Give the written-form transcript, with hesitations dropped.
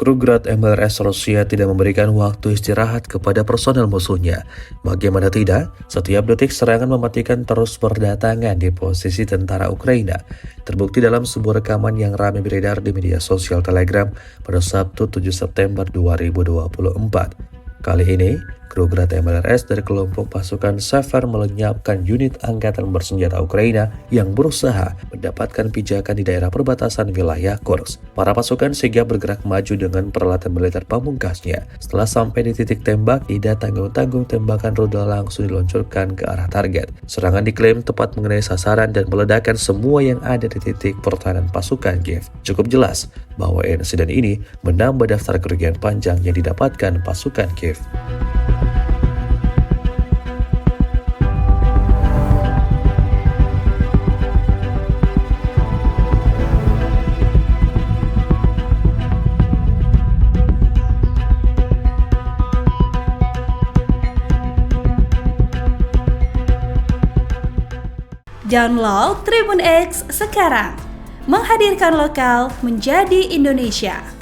Kru Grad MLRS Rusia tidak memberikan waktu istirahat kepada personel musuhnya. Bagaimana tidak, setiap detik serangan mematikan terus berdatangan di posisi tentara Ukraina. Terbukti dalam sebuah rekaman yang ramai beredar di media sosial Telegram pada Sabtu 7 September 2024. Kali ini, kru Grad MLRS dari kelompok pasukan Sever melenyapkan unit angkatan bersenjata Ukraina yang berusaha mendapatkan pijakan di daerah perbatasan wilayah Kursk. Para pasukan sigap bergerak maju dengan peralatan militer pamungkasnya. Setelah sampai di titik tembak, tidak tanggung-tanggung tembakan rudal langsung diluncurkan ke arah target. Serangan diklaim tepat mengenai sasaran dan meledakkan semua yang ada di titik pertahanan pasukan Kiev. Cukup jelas bahwa insiden ini menambah daftar kerugian panjang yang didapatkan pasukan Kiev. Download Tribun X sekarang, menghadirkan lokal menjadi Indonesia.